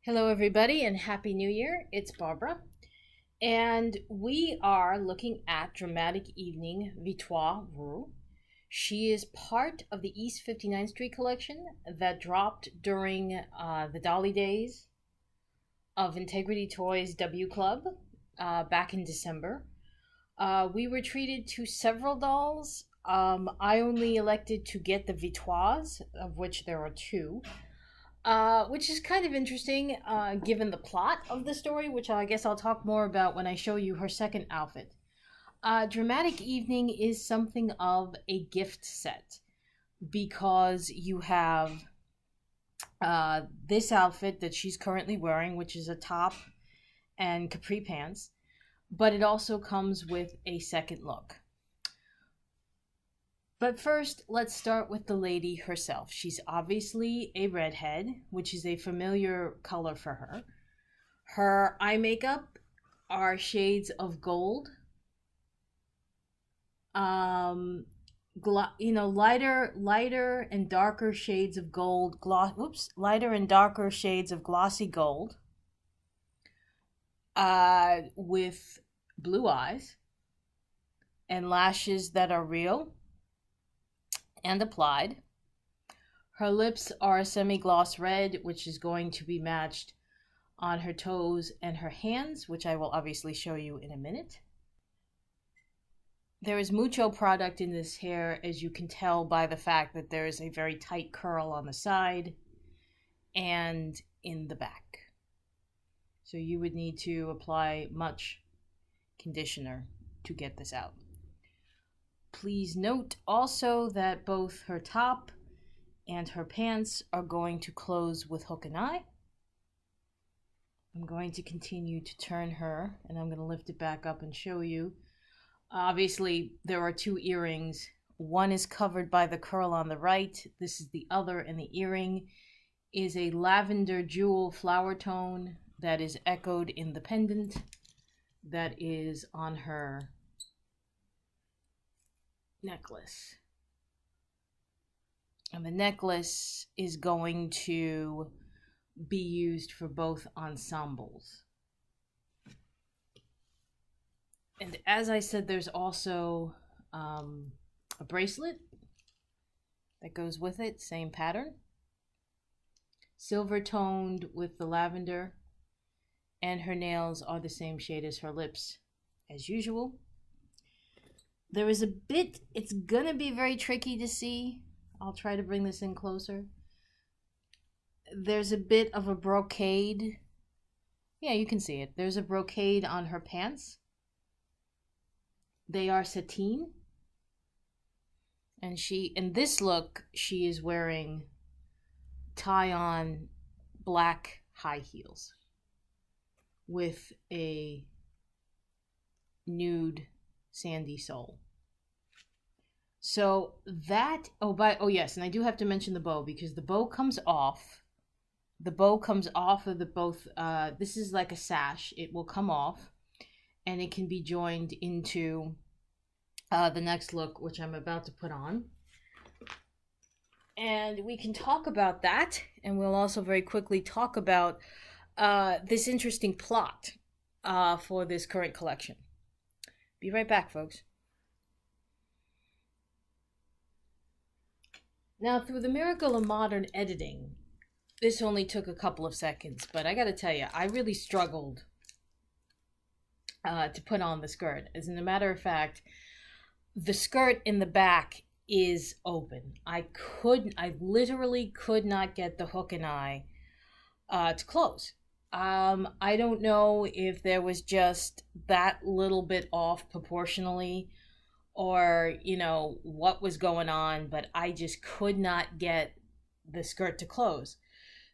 Hello, everybody, and Happy New Year. It's Barbara, and we are looking at Dramatic Evening Victoire Roux. She is part of the East 59th Street collection that dropped during the Dolly Days of Integrity Toys W Club back in December. We were treated to several dolls. I only elected to get the Victoires, of which there are two. Which is kind of interesting, given the plot of the story, which I guess I'll talk more about when I show you her second outfit. Dramatic Evening is something of a gift set because you have this outfit that she's currently wearing, which is a top and capri pants, but it also comes with a second look. But first, let's start with the lady herself. She's obviously a redhead, which is a familiar color for her. Her eye makeup are shades of gold. Lighter and darker shades of gold. Lighter and darker shades of glossy gold. With blue eyes and lashes that are real and applied. Her lips are a semi-gloss red, which is going to be matched on her toes and her hands, which I will obviously show you in a minute. There is mucho product in this hair, as you can tell by the fact that there is a very tight curl on the side and in the back. So you would need to apply much conditioner to get this out. Please note also that both her top and her pants are going to close with hook and eye. I'm going to continue to turn her, and I'm going to lift it back up and show you. Obviously, there are two earrings. One is covered by the curl on the right. This is the other, and the earring is a lavender jewel flower tone that is echoed in the pendant that is on her necklace. And the necklace is going to be used for both ensembles. And as I said, there's also a bracelet that goes with it, same pattern. Silver toned with the lavender, and her nails are the same shade as her lips, as usual. There is a bit, it's gonna be very tricky to see. I'll try to bring this in closer. There's a bit of a brocade. Yeah, you can see it. There's a brocade on her pants. They are sateen. And in this look, she is wearing tie-on black high heels with a nude sandy sole. So that, oh yes, and I do have to mention the bow, because the bow comes off. The bow comes off of the both, this is like a sash. It will come off, and it can be joined into the next look, which I'm about to put on. And we can talk about that, and we'll also very quickly talk about this interesting plot for this current collection. Be right back, folks. Now, through the miracle of modern editing, this only took a couple of seconds, but I gotta tell you, I really struggled to put on the skirt. As a matter of fact, the skirt in the back is open. I literally could not get the hook and eye to close. I don't know if there was just that little bit off proportionally, or what was going on, but I just could not get the skirt to close.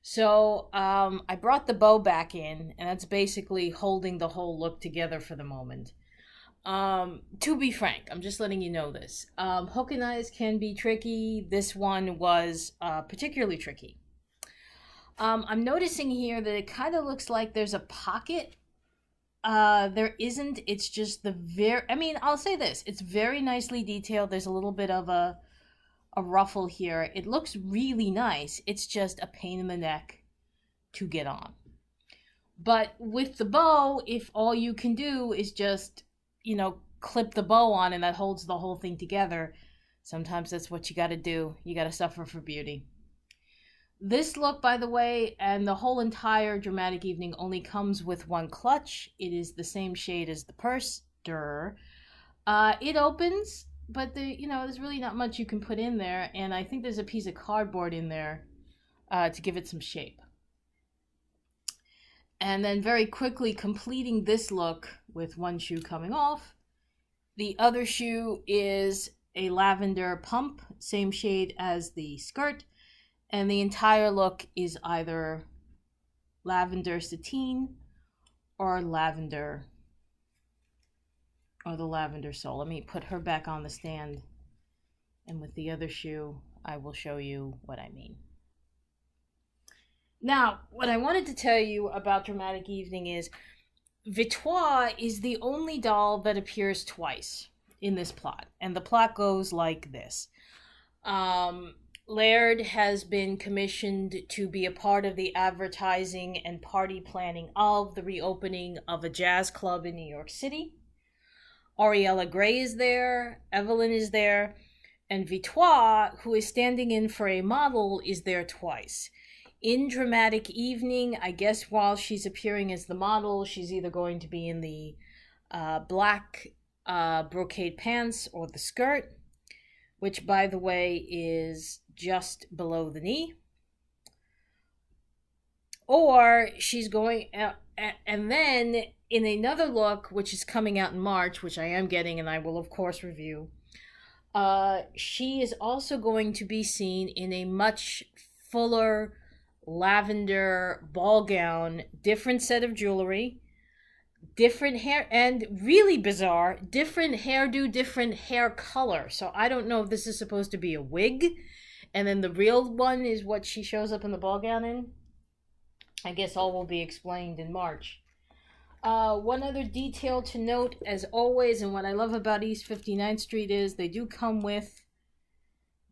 So I brought the bow back in, and that's basically holding the whole look together for the moment. To be frank, I'm just letting you know this. Hook and eyes can be tricky. This one was particularly tricky. I'm noticing here that it kind of looks like there's a pocket. There isn't. It's just I'll say this. It's very nicely detailed. There's a little bit of a ruffle here. It looks really nice. It's just a pain in the neck to get on. But with the bow, if all you can do is just, clip the bow on and that holds the whole thing together, sometimes that's what you got to do. You got to suffer for beauty. This look, by the way, and the whole entire dramatic evening only comes with one clutch. It is the same shade as the purse. It opens, but there's really not much you can put in there, and I think there's a piece of cardboard in there to give it some shape. And then very quickly completing this look with one shoe coming off. The other shoe is a lavender pump, same shade as the skirt. And the entire look is either lavender sateen or the lavender sole. Let me put her back on the stand. And with the other shoe, I will show you what I mean. Now, what I wanted to tell you about Dramatic Evening is Victoire is the only doll that appears twice in this plot. And the plot goes like this. Laird has been commissioned to be a part of the advertising and party planning of the reopening of a jazz club in New York City. Ariella Gray is there, Evelyn is there, and Victoire, who is standing in for a model, is there twice. In Dramatic Evening, I guess while she's appearing as the model, she's either going to be in the black brocade pants or the skirt, which, by the way, is just below the knee. Or she's going, and then in another look, which is coming out in March, which I am getting and I will, of course, review, she is also going to be seen in a much fuller lavender ball gown, different set of jewelry, different hair, and really bizarre, different hairdo, different hair color. So I don't know if this is supposed to be a wig, and then the real one is what she shows up in the ball gown in. I guess all will be explained in March. One other detail to note, as always, and what I love about East 59th Street is they do come with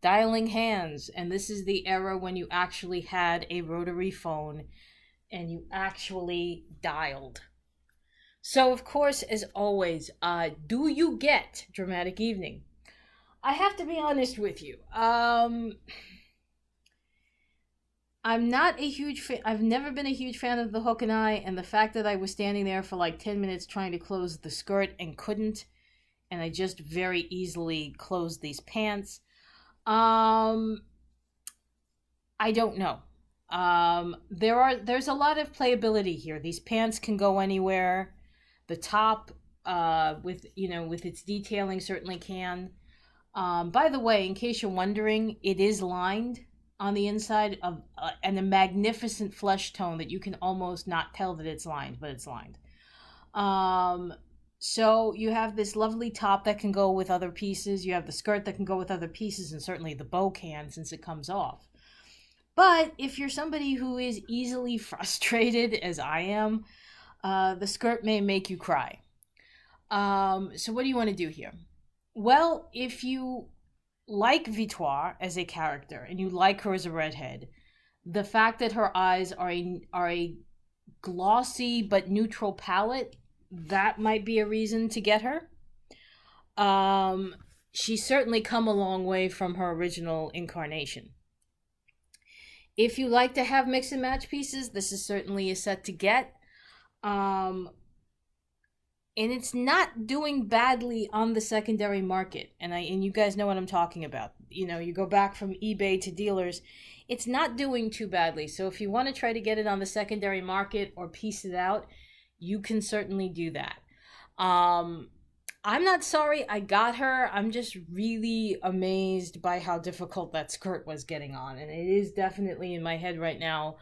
dialing hands, and this is the era when you actually had a rotary phone and you actually dialed. So, of course, as always, do you get Dramatic Evening? I have to be honest with you. I'm not a huge fan. I've never been a huge fan of the hook and eye, and the fact that I was standing there for like 10 minutes trying to close the skirt and couldn't, and I just very easily closed these pants. I don't know. There's a lot of playability here. These pants can go anywhere. The top, with its detailing, certainly can. By the way, in case you're wondering, it is lined on the inside of and a magnificent flesh tone that you can almost not tell that it's lined, but it's lined. So you have this lovely top that can go with other pieces. You have the skirt that can go with other pieces, and certainly the bow can, since it comes off. But if you're somebody who is easily frustrated, as I am, the skirt may make you cry. So what do you want to do here? Well, if you like Victoire as a character and you like her as a redhead, the fact that her eyes are a glossy but neutral palette, that might be a reason to get her. She's certainly come a long way from her original incarnation. If you like to have mix and match pieces, this is certainly a set to get. And it's not doing badly on the secondary market. And you guys know what I'm talking about. You go back from eBay to dealers, it's not doing too badly. So if you want to try to get it on the secondary market or piece it out, you can certainly do that. I'm not sorry I got her. I'm just really amazed by how difficult that skirt was getting on. And it is definitely in my head right now,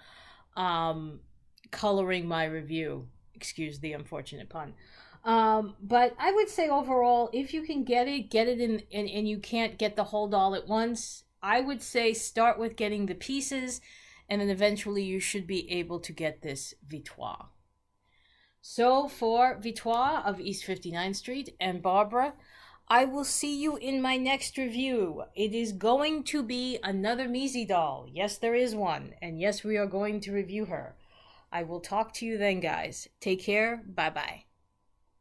coloring my review. Excuse the unfortunate pun. But I would say overall, if you can get it in, and you can't get the whole doll at once, I would say start with getting the pieces, and then eventually you should be able to get this Victoire. So for Victoire of East 59th Street and Barbara, I will see you in my next review. It is going to be another Measy doll. Yes, there is one. And yes, we are going to review her. I will talk to you then, guys. Take care. Bye bye.